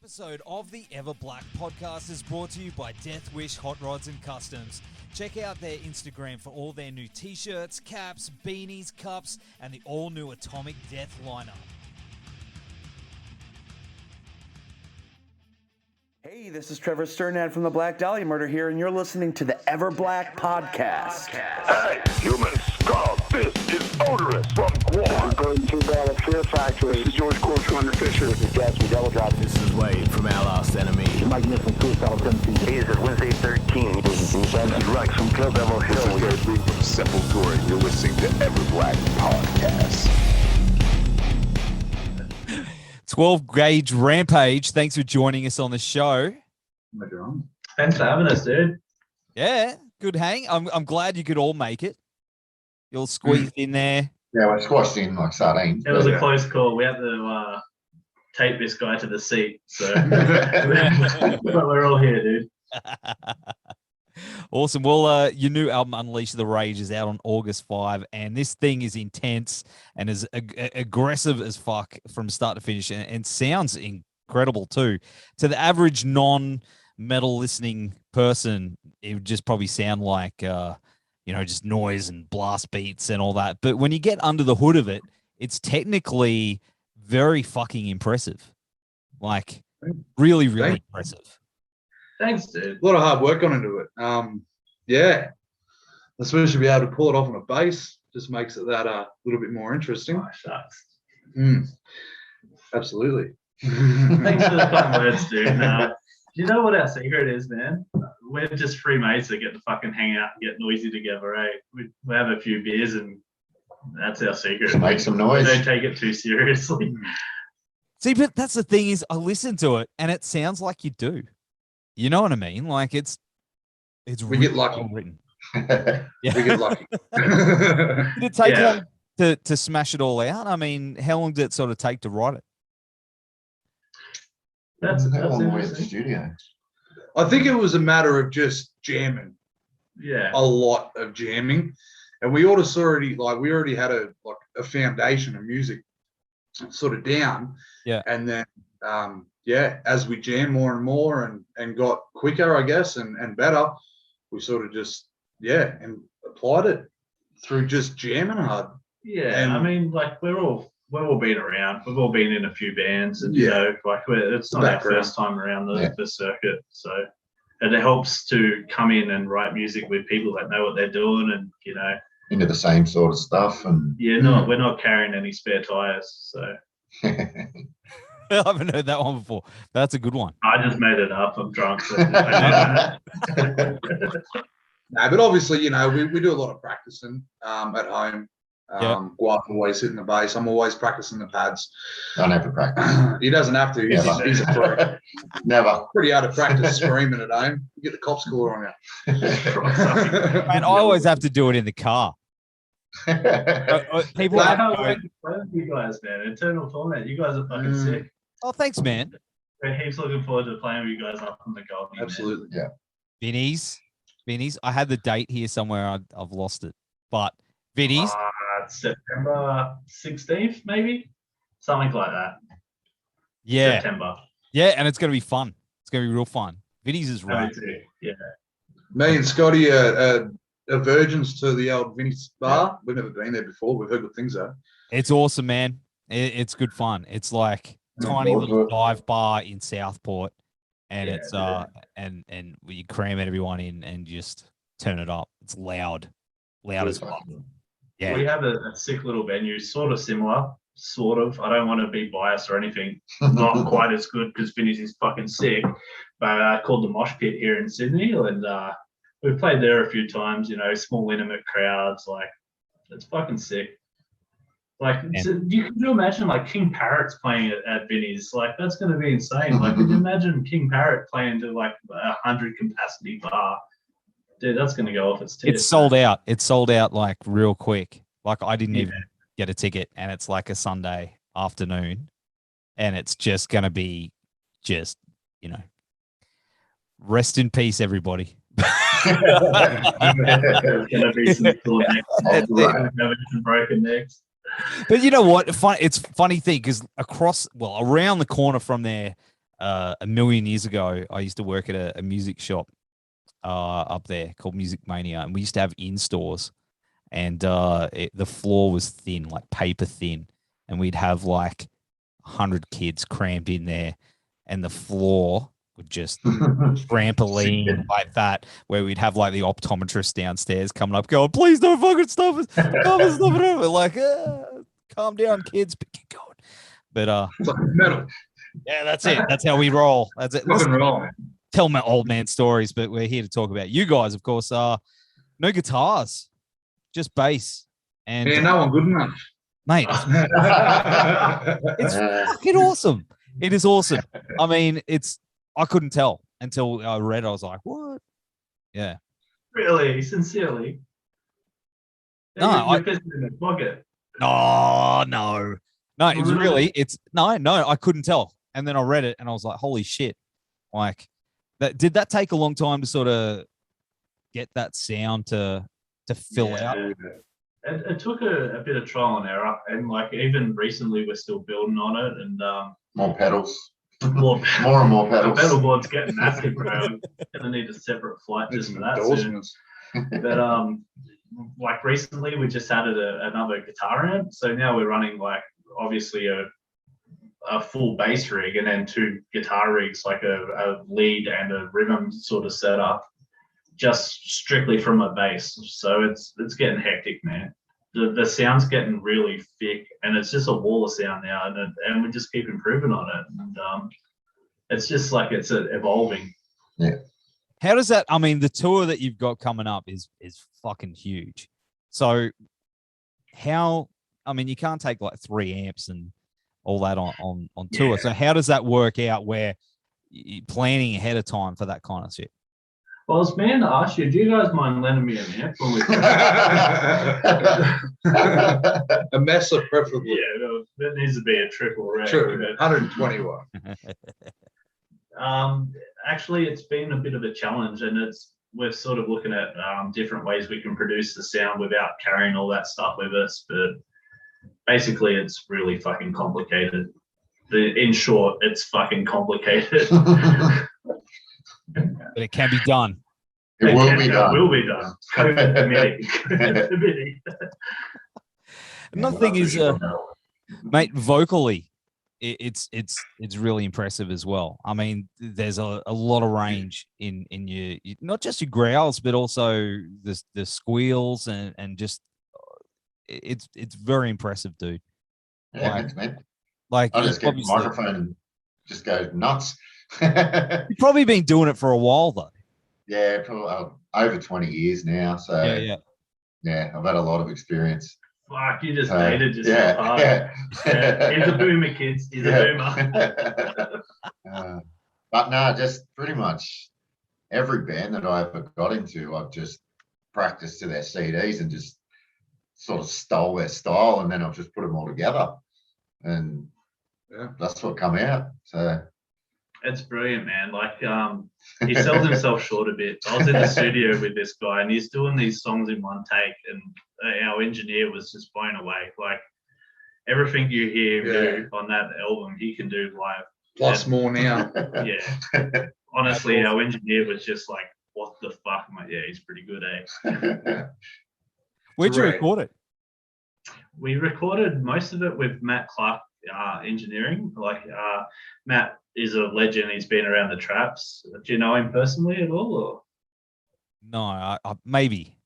Episode of the Everblack podcast is brought to you by Death Wish Hot Rods and Customs. Check out their Instagram for all their new t-shirts, caps, beanies, cups, and the all-new Atomic Death lineup. Hey, this is Trevor Sternad from the Black Dahlia Murder here, and you're listening to the Everblack podcast. Hey, human skull, this is odorous from Guam. Going to the Fear Factory. This is George Corsh Runner Fisher. This is Gas from Devil Drop. This is Wade from Our Last Enemy. Magnificent Suicidal Tendencies. Hey, this is Wednesday 13. This is Rex from Kill Devil This is Hill. Gary Bleak from Sepultura. You're listening to Everblack Podcast. 12-Gauge Rampage, thanks for joining us on the show. Thanks for having us, dude. Yeah, good hang. I'm glad you could all make it. You'll squeeze in there. Yeah, we're squashed in like sardines. It was a close call. We had to tape this guy to the seat, so but we're all here, dude. Awesome. Well, your new album, Unleash the Rage, is out on August 5, and this thing is intense and is aggressive as fuck from start to finish, and sounds incredible too. To the average non-metal listening person, it would just probably sound like, just noise and blast beats and all that. But when you get under the hood of it, it's technically very fucking impressive. Like, really, really impressive. Thanks, dude. A lot of hard work gone into it. Yeah, especially be able to pull it off on a bass just makes it that little bit more interesting. Oh, shucks. Absolutely. Thanks for the kind words, dude. Do you know what our secret is, man? We're just three mates that get to fucking hang out and get noisy together, eh? We have a few beers and that's our secret. Just make some noise. We don't take it too seriously. See, but that's the thing is, I listen to it and it sounds like you do. You know what I mean? Like it's We really get lucky. well written. We get lucky. Did it take Yeah. long to smash it all out? I mean, how long did it sort of take to write it? That's how long were we at the interesting. studio? I think it was a matter of just jamming, Yeah. a lot of jamming, and we already had a foundation of music sort of down. Yeah. And then as we jammed more and more and got quicker, I guess, and better, we sort of just and applied it through just jamming hard. Yeah, And- I mean, like we've all been around. We've all been in a few bands, and you know, like it's not our Background. first time around the circuit. So, and it helps to come in and write music with people that know what they're doing, and you know, Into the same sort of stuff, and we're not carrying any spare tires. So I haven't heard that one before. That's a good one. I just made it up. I'm drunk. So No, but obviously, we do a lot of practicing at home. Guap always hitting the bass. I'm always practicing the pads. I never practice. He doesn't have to. He's a pro. Never. Pretty hard to practice screaming at home. You get the cops caller on you. And I always have to do it in the car. People I have can't to wait to play with you guys, man. Eternal Torment. You guys are fucking sick. oh, thanks, man. We're heaps looking forward to playing with you guys up on the Goldie. Absolutely. Yeah. Vinny's. I had the date here somewhere. I've lost it. But Vinny's. September 16th, maybe something like that. Yeah. September. Yeah, and it's going to be fun. It's going to be real fun. Vinny's is right. Yeah. Me and Scotty are virgins to the old Vinny's bar. We've never been there before. We've heard good things though. It's awesome, man. It's good fun. It's like tiny little dive bar in Southport, and it's and you cram everyone in and just turn it up. It's loud as fuck. Yeah, We have a sick little venue, sort of similar, sort of. I don't want to be biased or anything. Not quite as good because Vinny's is fucking sick, but called the Mosh Pit here in Sydney, and we've played there a few times. Small intimate crowds, like it's fucking sick. Like, so you can imagine like King Parrot's playing at Vinny's. Like that's going to be insane. Like, could you imagine King Parrot playing to like 100 capacity bar? Dude, that's going to go off its tits. it's sold out. It's sold out like real quick. Like I didn't even get a ticket, and it's like a Sunday afternoon, and it's just going to be rest in peace, everybody. There's going to be some cool necks. Some broken necks. But you know what? It's funny thing because around the corner from there, a million years ago, I used to work at a music shop up there called Music Mania, and we used to have in stores, and the floor was thin, like paper thin, and we'd have like 100 kids crammed in there, and the floor would just trampoline like that, where we'd have like the optometrist downstairs coming up, going, "Please don't fucking stop us, stop us, stop it!" We're like, calm down, kids, but keep going. But It's like metal. yeah, that's it. That's how we roll. That's it. Rock and roll, man. Tell my old man stories, but we're here to talk about you guys, of course. No guitars, just bass. And Yeah, no one good enough. mate, it's fucking awesome. It is awesome. I mean, I couldn't tell until I read. I was like, what? Yeah. Really, sincerely. No, You're pissing in the pocket. No. It's no, I couldn't tell. And then I read it and I was like, holy shit. Like, did that take a long time to sort of get that sound to fill out? It took a bit of trial and error, and like even recently we're still building on it, and More pedals. more More and more the pedals. pedal board's getting massive, bro. I'm gonna need a separate flight Need just some for that soon. endorsements. But like recently we just added another guitar amp, so now we're running like obviously a full bass rig and then 2 guitar rigs, like a lead and a rhythm sort of setup, just strictly from a bass. So it's getting hectic, man. The sound's getting really thick, and it's just a wall of sound now, and we just keep improving on it, and it's just like it's evolving. Yeah. How does that? I mean, the tour that you've got coming up is fucking huge. So how? I mean, you can't take like 3 amps and all that on tour. Yeah. So how does that work out? Where you're planning ahead of time for that kind of shit? Well, I was meaning to ask you, do you guys mind lending me an amp when we A Mesa preferably. Yeah, that needs to be a triple rack. True. 120 watt. Actually, it's been a bit of a challenge, and we're sort of looking at different ways we can produce the sound without carrying all that stuff with us. But basically, it's really fucking complicated. In short, it's fucking complicated. But it can be done. It will be done. It will be done. Committing. Another thing is, mate, vocally, it's really impressive as well. I mean, there's a lot of range in your not just your growls, but also the squeals and just it's very impressive, dude. Yeah, Like- thanks, mate. Like, I just get the obviously- microphone and just go nuts. You've probably been doing it for a while though. Yeah, probably over 20 years now. So Yeah. I've had a lot of experience. Fuck, you just dated yourself Yeah, hard. yeah. He's a boomer, kids. He's a boomer. But no, just pretty much every band that I ever got into, I've just practiced to their CDs and just sort of stole their style, and then I've just put them all together, and that's what come out. So It's brilliant, man. Like, he sells himself short a bit. I was in the studio with this guy, and he's doing these songs in one take, and our engineer was just blown away. Like, everything you hear do on that album, he can do live. Plus more now. Yeah. Honestly, our engineer was just like, what the fuck? I'm like, yeah, he's pretty good, eh? Where'd you Correct. record it? We recorded most of it with Matt Clark engineering. Like, Matt is a legend. He's been around the traps. Do you know him personally at all? Or? No, I maybe.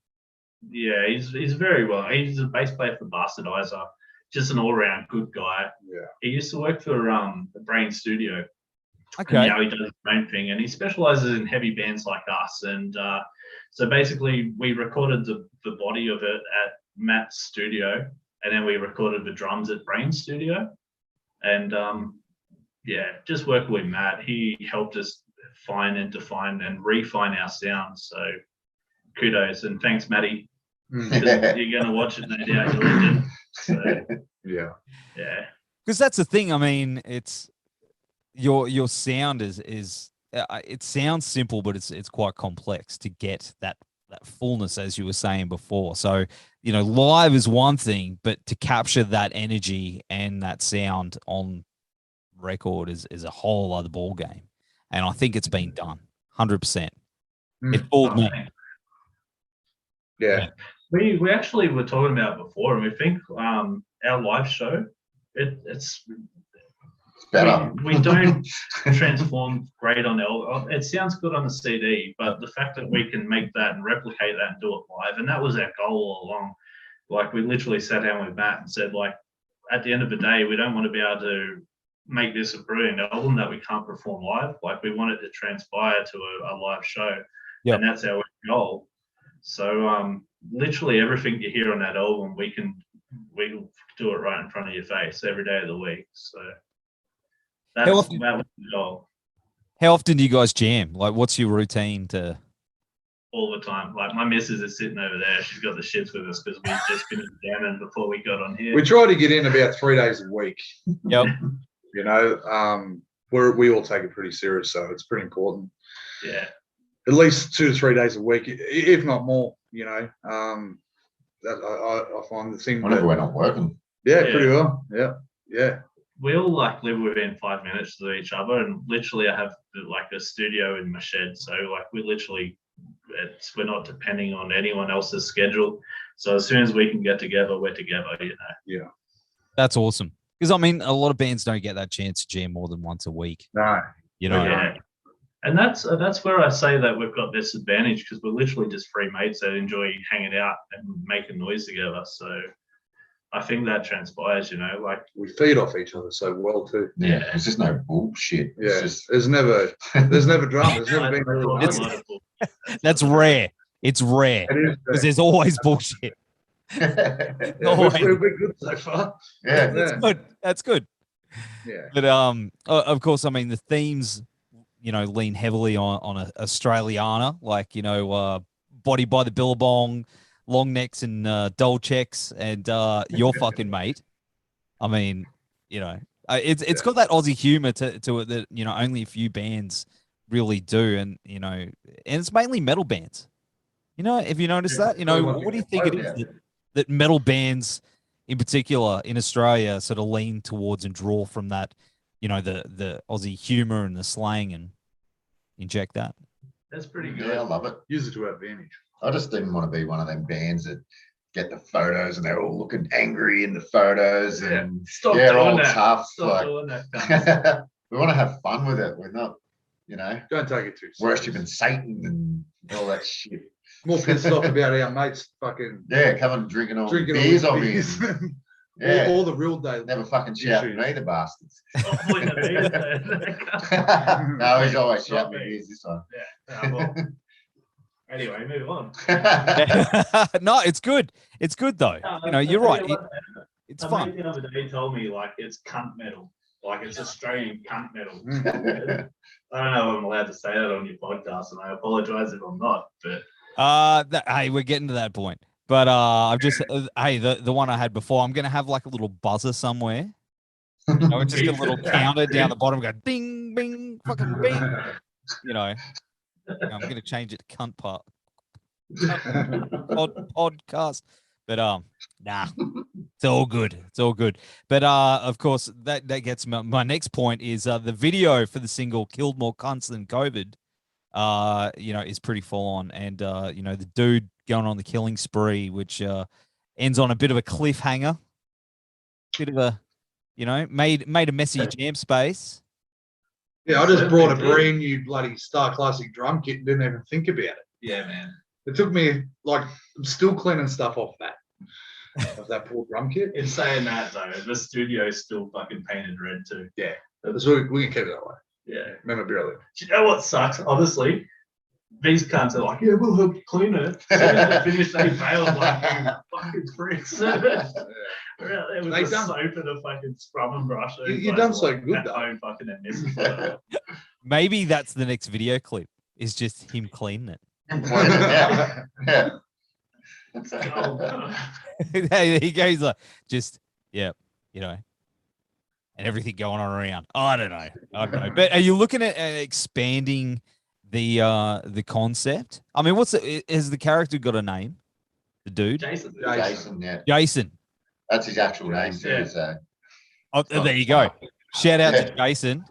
Yeah, he's very well. He's a bass player for Bastardizer. Just an all-round good guy. Yeah. He used to work for the Brain Studio. Okay. And now he does his own thing, and he specializes in heavy bands like us. And so basically, we recorded the body of it at Matt's studio, and then we recorded the drums at Brain Studio. And just working with Matt, he helped us find and define and refine our sound. So kudos and thanks, Matty. You're gonna watch it, no doubt. You're a legend. So, Yeah. yeah. Because that's the thing. I mean, it's your sound is it sounds simple, but it's quite complex to get that fullness, as you were saying before. So, you know, live is one thing, but to capture that energy and that sound on record is a whole other ball game, and I think it's been done 100%. Mm. It fooled me. Yeah. We actually were talking about it before, and we think our live show it's better. We don't transform great on the. It sounds good on the CD, but the fact that we can make that and replicate that and do it live, and that was our goal all along. Like, we literally sat down with Matt and said, like, at the end of the day, we don't want to be able to make this a brilliant album that we can't perform live. Like, we want it to transpire to a live show, and that's our goal. So literally everything you hear on that album, we do it right in front of your face every day of the week. So that was the goal. How often do you guys jam? Like, what's your routine to? All the time. Like, my missus is sitting over there. She's got the shits with us because we just finished jamming before we got on here. We try to get in about 3 days a week. Yep. You know, we all take it pretty serious, so it's pretty important. Yeah. At least 2 to 3 days a week, if not more. You know, that I find the thing. Whenever we're not working. Yeah, pretty well. Yeah, yeah. We all like live within 5 minutes of each other, and literally I have like a studio in my shed. So like we're not depending on anyone else's schedule. So as soon as we can get together, we're together. You know. Yeah. That's awesome. Because I mean, a lot of bands don't get that chance to jam more than once a week. No. You know. Yeah. And that's where I say that we've got this advantage, because we're literally just free mates that enjoy hanging out and making noise together. So I think that transpires, you know, like we feed off each other so well too. Yeah, there's just no bullshit. Yeah, there's never drama. There's never been. That's rare. It's rare because there's always bullshit. We're good so far. Yeah, that's good. That's good. Yeah, but of course, I mean the themes, you know, lean heavily on a Australiana, like, you know, Body by the Billabong, Longnecks and Dole Cheques, and Your Fucking Mate. I mean, you know, it's got that Aussie humor to it that, you know, only a few bands really do, and you know, and it's mainly metal bands. You know, if you notice that, you know, what do you think it is that metal bands in particular in Australia sort of lean towards and draw from that, you know, the Aussie humor and the slang and inject that? That's pretty good. Yeah, I love it. Use it to our advantage. I just didn't want to be one of them bands that get the photos and they're all looking angry in the photos and Stop doing all that. tough. Stop doing that. We want to have fun with it. We're not, you know, don't take it too seriously. Worshipping Satan and all that shit. More pissed off about our mates fucking coming and drinking all the beers on me. Yeah, all the real day. Never fucking shouting at me, the bastards. No, No, he's always shouting at me this time. Yeah. Well, anyway, move on. No, it's good. It's good though. You know, you're right. It's fun. The other day told me like it's cunt metal, like it's Australian cunt metal. I don't know if I'm allowed to say that on your podcast, and I apologize if I'm not. But hey, we're getting to that point. But I've just hey, the one I had before, I'm gonna have like a little buzzer somewhere. You know, just a little counter down the bottom, go ding, bing, fucking bing. You know, I'm gonna change it to cunt part podcast. But nah, it's all good. It's all good. But of course, that gets my next point is the video for the single "Killed More Cunts Than COVID." You know, is pretty full on, and you know, the dude going on the killing spree, which ends on a bit of a cliffhanger, bit of a, you know, made a messy jam space. Yeah, I just brought a brand new bloody Star Classic drum kit and didn't even think about it. yeah, man. It took me like I'm still cleaning stuff off that poor drum kit. In saying that though, the studio's still fucking painted red too. Yeah, so we can keep it that way. Yeah. Memorabilia. Do you know what sucks? Honestly, these cunts are like, yeah, we'll help you clean it. As soon as they finish, they bail like fucking pricks. We're out there with the soap and a fucking scrub and brush. You've done so good though. Home fucking and missing. Maybe that's the next video clip. Is just him cleaning it. Yeah. There he goes, like, just you know, and everything going on around. I don't know. But are you looking at expanding the concept? I mean, has the character got a name? The dude, Jason. Jason, yeah. Jason. That's his actual name too. Yeah. So Oh, there you go. Shout out to Yeah. Jason.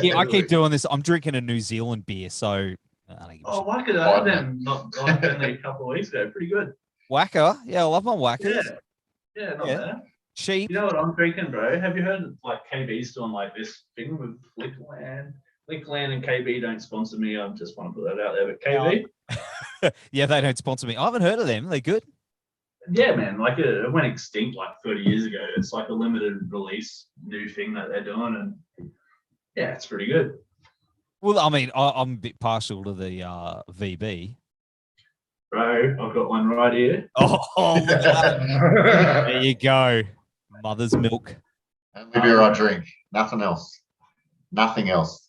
Yeah, I keep doing this. I'm drinking a New Zealand beer, so I don't give a Oh, shit. Wacker, I had them not only a couple of weeks ago. Pretty good. Wacker. Yeah, I love my Wackers. Yeah, not Yeah. bad. Cheap. You know what I'm drinking, bro? Have you heard of, like, KB's doing like this thing with Flickland? Flickland and KB don't sponsor me. I just want to put that out there. But KB, Yeah, they don't sponsor me. I haven't heard of them. They're good. yeah, man, like it went extinct like 30 years ago. It's like a limited release new thing that they're doing, and yeah, it's pretty good. Well, I mean, I'm a bit partial to the VB. Bro, I've got one right here. Oh, look at that. There you go. Mother's milk. Only beer I drink. Nothing else. Nothing else.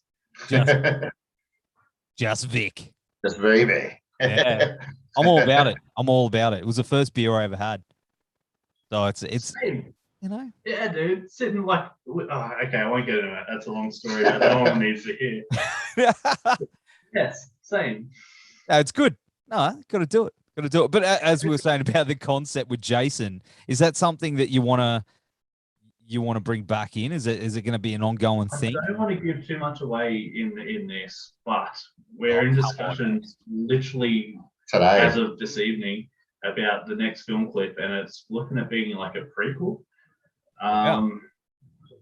Just Vic. Just baby. Yeah. I'm all about it. I'm all about it. It was the first beer I ever had. So it's Same. you know. Yeah, dude, sitting like, okay, I won't get into it. That's a long story that no one needs to hear. Yes, same. No, it's good. No, got to do it. Got to do it. But as we were saying about the concept with Jason, is that something that you want to bring back in? Is it going to be an ongoing thing? I don't want to give too much away in this, but we're in discussions literally Today. as of this evening about the next film clip, and it's looking at being like a prequel.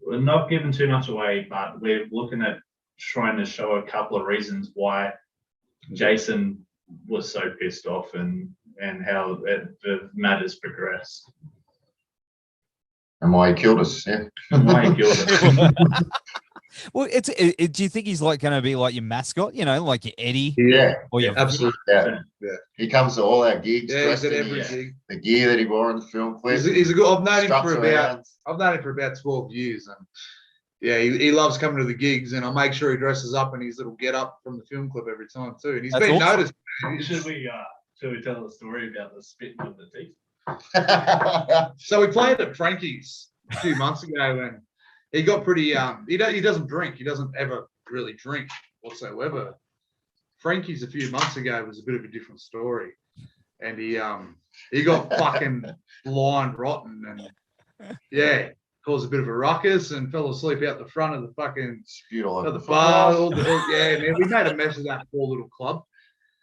We're not giving too much away, but we're looking at trying to show a couple of reasons why Jason was so pissed off and how the matters progressed. And why he killed us, yeah. Why he killed us. Well, do you think he's like going to be like your mascot? You know, like your Eddie? Yeah. Or your Absolutely. Yeah. Yeah. He comes to all our gigs, Yeah, he's dressed at in every his- gig. the gear that he wore in the film clip. He's a good. I've known him struts for around. about 12 years, and yeah, he loves coming to the gigs, and I make sure he dresses up in his little get up from the film clip every time too. And he's That's been awesome. noticed. Should we tell the story about the spitting of the teeth? So we played at Frankie's a few months ago, and he got pretty. He doesn't drink. He doesn't ever really drink whatsoever. Frankie's a few months ago was a bit of a different story, and he got fucking blind rotten, and yeah, caused a bit of a ruckus and fell asleep out the front of the fucking Spewed all over of the the bar. football. Yeah, man, we made a mess of that poor little club.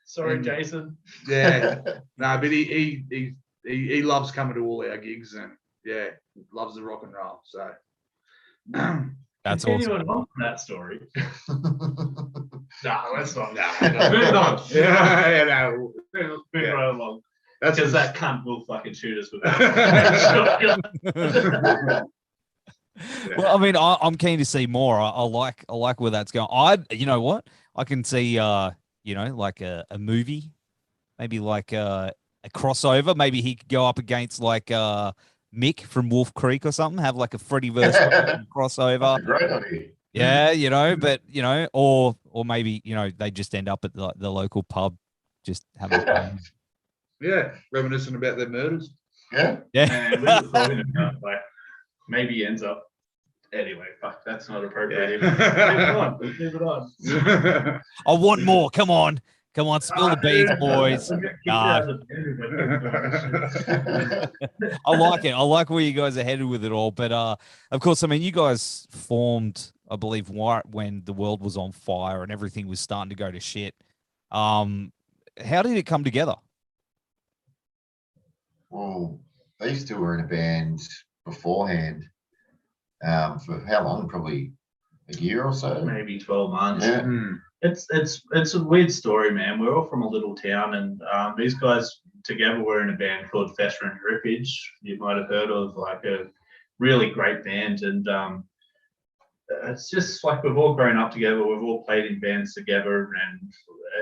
Sorry, And- Jason. Yeah, no, but he loves coming to all our gigs, and yeah, loves the rock and roll. So That's Continuing awesome. on from that story. No, let's not. No, move on. yeah, no, Move Yeah. right along. that's Because that cunt will fucking shoot us with that. Well, I mean, I'm keen to see more. I like where that's going. You know what? I can see, like a movie, maybe like a crossover. Maybe he could go up against like Mick from Wolf Creek or something. Have like a Freddyverse crossover. Great idea. Yeah, but or maybe they just end up at the local pub, just having fun. yeah, reminiscent about their murders. Yeah. Yeah. And we were talking about like maybe he ends up. Anyway, fuck, that's not appropriate. Yeah. Move it on. I want more. Come on, spill the beans, boys. I like it. I like where you guys are headed with it all. But of course, I mean, you guys formed, I believe, when the world was on fire and everything was starting to go to shit. How did it come together? Well, these two were in a band beforehand. For how long? Probably a year or so. Maybe 12 months. Yeah. Mm. It's a weird story, man. We're all from a little town, and these guys together were in a band called Fuckin Mate. You might have heard of, like a really great band, and it's just like we've all grown up together. We've all played in bands together,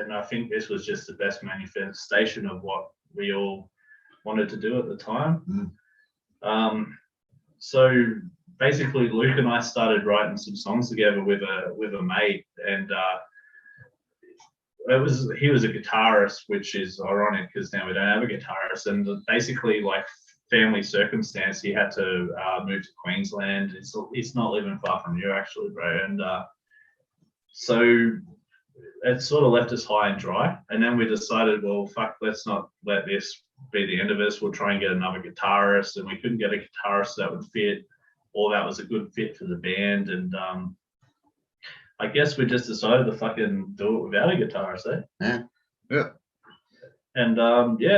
and I think this was just the best manifestation of what we all wanted to do at the time. So basically, Luke and I started writing some songs together with a mate, and he was a guitarist, which is ironic because now we don't have a guitarist. And basically, like family circumstance, he had to move to Queensland. It's not living far from you, actually, bro. And so it sort of left us high and dry. And then we decided, well, fuck, let's not let this be the end of us. We'll try and get another guitarist, and we couldn't get a guitarist that would fit all that was a good fit for the band. And I guess we just decided to fucking do it without a guitarist, eh? Yeah. And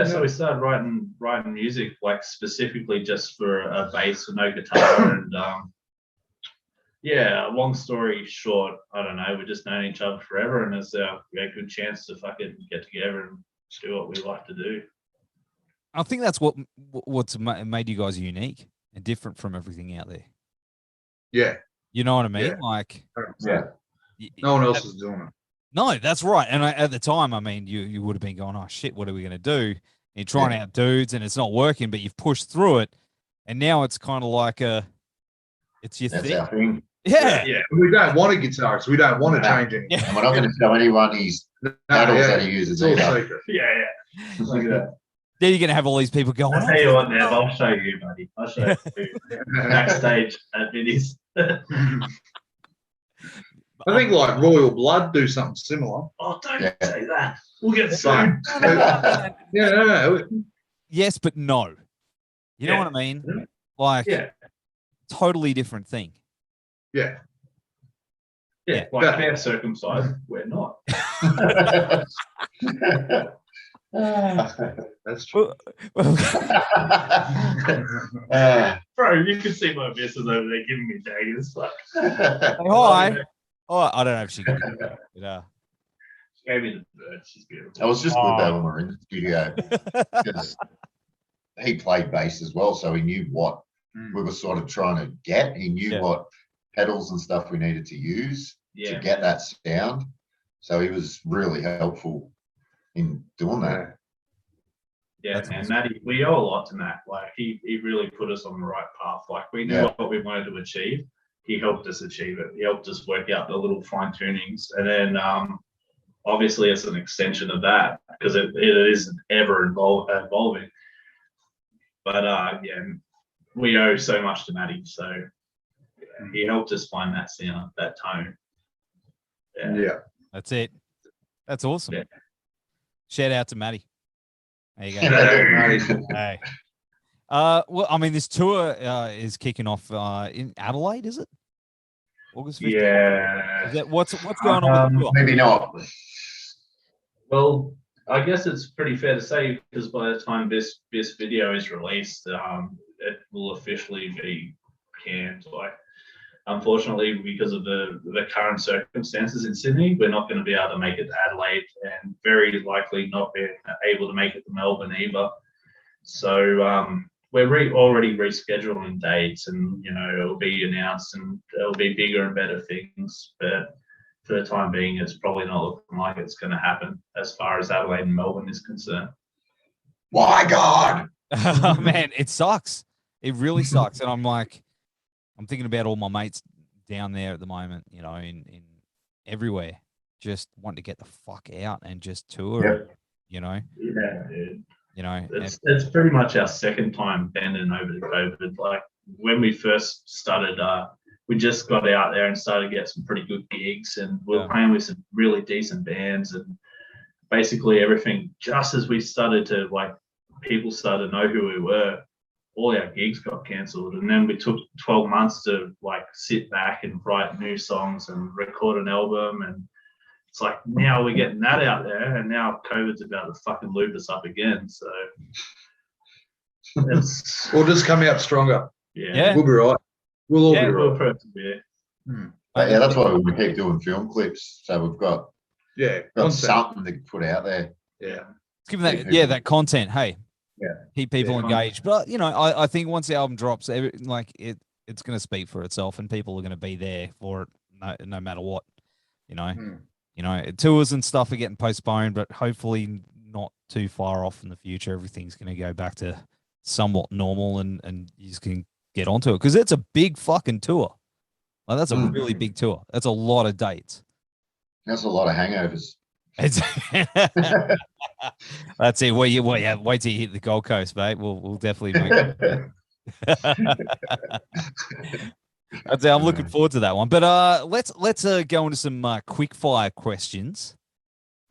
so we started writing music like specifically just for a bass with no guitar. And long story short, I don't know, we've just known each other forever, and it's a good chance to fucking get together and do what we like to do. I think that's what's made you guys unique and different from everything out there. Yeah. You know what I mean? Yeah. Like, No one else is doing it. no, that's right. And at the time, I mean, you would have been going, oh shit, what are we going to do? And you're trying out dudes and it's not working, but you've pushed through it. And now it's kind of like it's your That's thing. our thing. Yeah. We don't want a guitarist. We don't want to change anything. Yeah. And we're not going to tell anyone he's pedals that he uses It's all either. secret. Yeah. Look at that. Then you're going to have all these people going, I'll tell you what, Nev, I'll show you, buddy. I'll show you backstage at Vinny's. I think like Royal Blood do something similar. Oh, don't say that. We'll get sued. No. yes, but no. You know what I mean? Like, totally different thing. Yeah. Yeah, like they're circumcised, we're not. That's true. Bro, you can see my missus over there giving me daggers. Like, Hi. Oh, I don't know if she can do that. But, she gave me the bird. She's beautiful. I was just with that when we were in the studio. Because he played bass as well, so he knew what we were sort of trying to get. He knew what pedals and stuff we needed to use to get that sound. So he was really helpful in doing that. Yeah, and Matty, we owe a lot to Matt. Like he really put us on the right path. Like we knew what we wanted to achieve. He helped us achieve it. He helped us work out the little fine tunings. And then obviously it's an extension of that because it is ever evolving. But we owe so much to Matty. So he helped us find that sound, that tone. Yeah. that's it. That's awesome. Yeah. Shout out to Matty. There you go. Hey. Well, I mean, this tour is kicking off in Adelaide, is it? August 15th? Yeah. Is that what's going on with the tour? Maybe not. Well, I guess it's pretty fair to say because by the time this video is released, it will officially be canned. Like, unfortunately, because of the current circumstances in Sydney, we're not going to be able to make it to Adelaide, and very likely not being able to make it to Melbourne either. So we're already rescheduling dates, and it'll be announced, and it'll be bigger and better things. But for the time being, it's probably not looking like it's going to happen as far as Adelaide and Melbourne is concerned. Why, God? Oh, man, it sucks. It really sucks. And I'm thinking about all my mates down there at the moment, in everywhere, just wanting to get the fuck out and just tour, Yeah, dude. It's pretty much our second time bending over to COVID. Like when we first started, we just got out there and started to get some pretty good gigs, and we were playing with some really decent bands, and basically everything, just as we started to, people started to know who we were, all our gigs got cancelled. And then we took 12 months to sit back and write new songs and record an album. And it's like, now we're getting that out there, and now COVID's about to fucking loop us up again. So it's, We'll just come out stronger. Yeah. We'll be right. We'll all be we'll right. persevere. Yeah, that's why we keep doing film clips. So we've got Content. something to put out there. Yeah. Give them that content. Hey, keep people engaged. But I think once the album drops, it's going to speak for itself, and people are going to be there for it, no matter what. Tours and stuff are getting postponed, but hopefully not too far off in the future. Everything's going to go back to somewhat normal, and you just can get onto it because it's a big fucking tour. That's a really big tour. That's a lot of dates. That's a lot of hangovers. That's it. Wait till you hit the Gold Coast, mate. We'll definitely make it. I'd say I'm looking forward to that one. But let's go into some quick fire questions.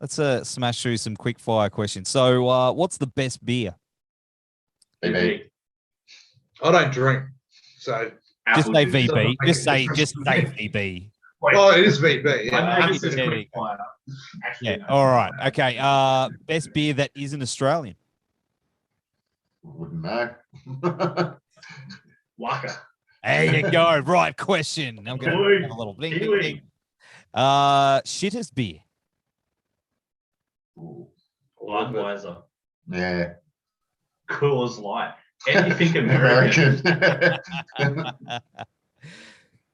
Let's smash through some quick fire questions. So, what's the best beer? BB. I don't drink, so Just Apple say juice doesn't VB. make Just a say difference just to say me. VB. Wait, Oh, it is VB. Yeah. I know this is Yeah, a there you quick fire. Actually, Yeah. no. All right. Okay. Best beer that isn't Australian. Wouldn't know. Waka. There you go. Right question. I'm gonna Oi, have a little ding, ding, Kiwi. ding. Shittest beer. Budweiser. Yeah. Coors Light. Anything American.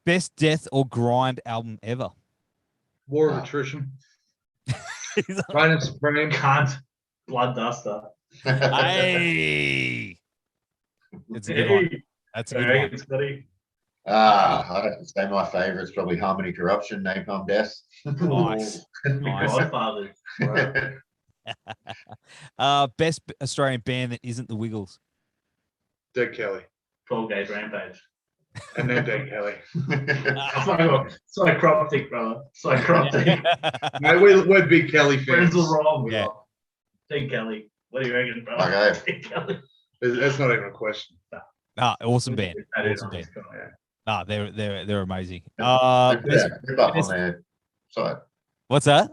Best death or grind album ever. War of attrition. Reign of Supreme. Cunt. Blood Duster. Hey, it's a good one. Hey, That's a good one. hey, Scotty. I don't say my favourite's probably Harmony Corruption, Napalm Death. Nice. The Nice. Godfather. Best Australian band that isn't the Wiggles. Dead Kelly. 12-Gauge Rampage. And then Dead Kelly. Psychroptic, brother. Psychroptic. Mate, we're big Kelly fans. Friends are wrong. Yeah. Dead Kelly. What do you reckon, brother? Okay. Dead Kelly. That's not even a question. Awesome band. That is Awesome band. nice. They're amazing. They put our Best- clip up on their sorry. what's that?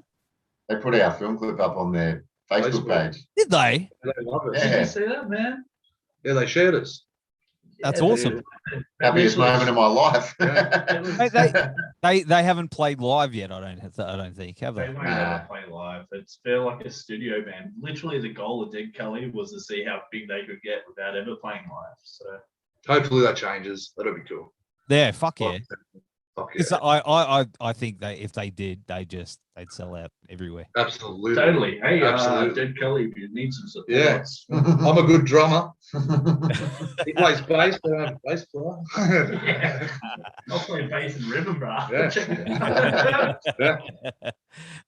They put our film clip up on their Facebook page. Did they? They love it. Did Yeah. you see that, man? Yeah, they shared us. That's Yeah, awesome. dude. Happiest moment of my life. They haven't played live yet. I don't think have They they? won't Nah. ever play live. They're like a studio band. Literally, the goal of Dead Kelly was to see how big they could get without ever playing live. So Hopefully that changes. That'll be cool. Yeah, fuck yeah. Fuck 'Cause yeah. I think if they did, they'd sell out everywhere. Absolutely. totally. Hey, Absolutely. Dead Kelly, if you need some support. Yeah. I'm a good drummer. He plays bass, but I'm a bass player. Yeah. I'll play bass and rhythm, bro. Yeah. Check it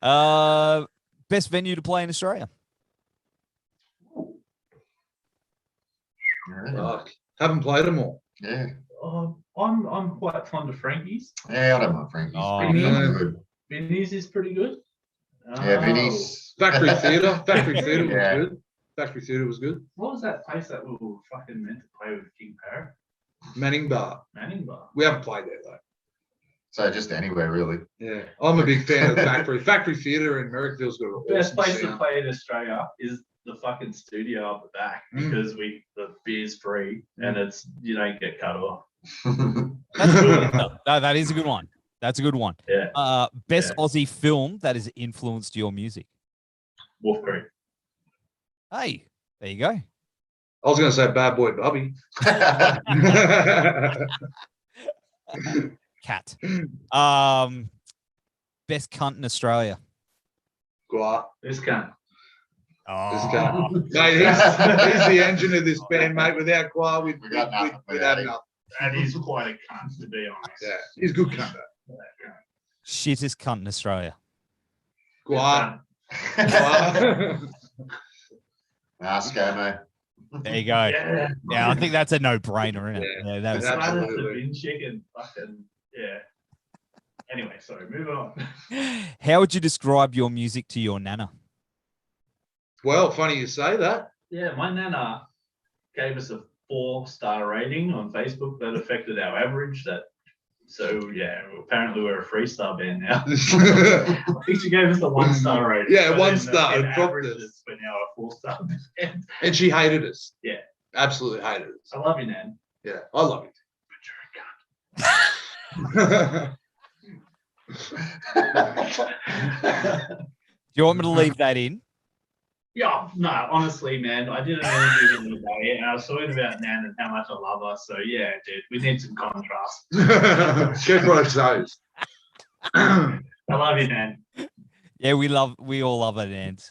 out. Best venue to play in Australia. Fuck. Haven't played them all. Yeah. I'm quite fond of Frankie's. Yeah, I don't mind Frankie's. Oh, Frankie's man. good. Vinny's is pretty good. Yeah, Vinny's. Factory Theatre. Factory Theatre was Yeah. good. Factory Theatre was good. What was that place that we were fucking meant to play with King Parrot? Manning Bar. Manning Bar. We haven't played there though. So just anywhere really. Yeah. I'm a big fan of Factory. Factory Theatre in Merrickville's got an Best awesome place to sound. play in Australia is the fucking studio up the back because the beer's free and it's you don't get cut off. That's a good one. No, that is a good one. That's a good one. Yeah. Best Yeah. Aussie film that has influenced your music. Wolf Creek. Hey, there you go. I was going to say Bad Boy Bubby. Cat. Best cunt in Australia. Guap. This cunt. This Oh, guy. Mate, he's the engine of this band, mate. Without Guap, we'd We got nothing we'd without have him. nothing. That is quite a cunt to be honest. Yeah, he's a good cunt. shittest cunt in Australia. Guap. Nah, ScoMo. There you go. Yeah. Yeah, I think that's a no-brainer, isn't it? Yeah. Yeah, that was, Absolutely. Absolutely. The bin chicken. Fucking yeah. Anyway, sorry, moving on. How would you describe your music to your nana? Well, funny you say that. Yeah, my nana gave us a 4-star rating on Facebook that affected our average. So yeah, apparently we're a 3-star band now. I think she gave us a 1-star rating. Yeah, but 1 in- star, in it dropped averages, us. we're now a 4-star band. And she hated us. Yeah. Absolutely hated us. I love you, Nan. Yeah, I love Do you want me to leave that in? Yeah, no, honestly, man, I did an interview the other day and I was talking about Nan and how much I love her. So yeah, dude, we need some contrast. it. Keep on its toes. I love you, Nan. Yeah, we all love it, and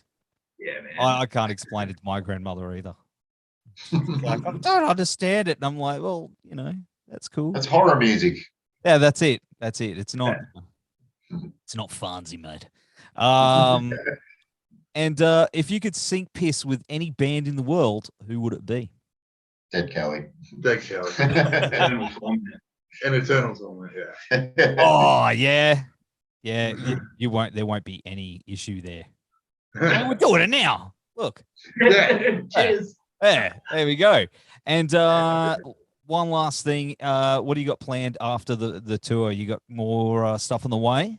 Yeah, man. I can't explain it to my grandmother either. Like, I don't understand it. And I'm like, well, that's cool. That's horror music. Yeah, that's it. That's it. It's not Fonzie, mate. And if you could sink piss with any band in the world, who would it be? Dead Kelly. Dead Kelly. Eternal Torment. And Eternals on it, yeah. Oh yeah, yeah. You won't. There won't be any issue there. And we're doing it now. Look. Yeah. Cheers. Yeah, there we go. And one last thing. What do you got planned after the tour? You got more stuff on the way?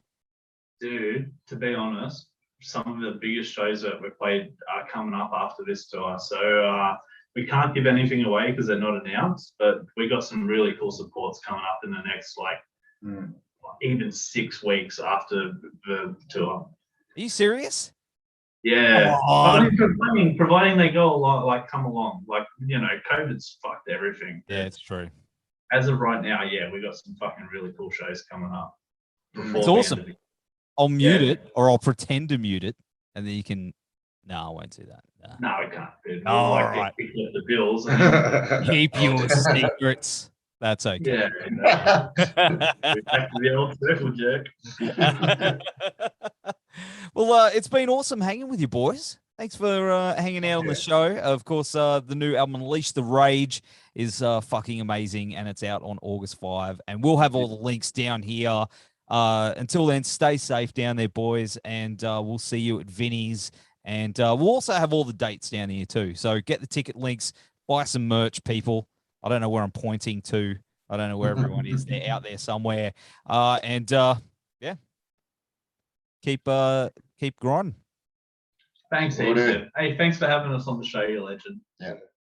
Dude, to be honest, some of the biggest shows that we played are coming up after this tour. So we can't give anything away because they're not announced, but we got some really cool supports coming up in the next even 6 weeks after the tour. Are you serious? Yeah, Oh. providing they go along, like come along, like COVID's fucked everything. Yeah, it's true. As of right now, yeah, we got some fucking really cool shows coming up. It's awesome. I'll mute it, or I'll pretend to mute it, and then you can. No, I won't do that. No, we can't. Dude. We'll, All like, right. pick up the bills. Keep your secrets. That's okay. Yeah. Back to the old circle jerk. Well, it's been awesome hanging with you, boys. Thanks for hanging out on the show. Of course, the new album Unleash the Rage is fucking amazing, and it's out on August 5. And we'll have all the links down here. Until then, stay safe down there, boys, and we'll see you at Vinny's. And we'll also have all the dates down here too. So get the ticket links, buy some merch, people. I don't know where I'm pointing to. I don't know where everyone is. They're out there somewhere. Yeah, keep grinding. Thanks, Ethan. Hey, thanks for having us on the show, you legend. Yeah.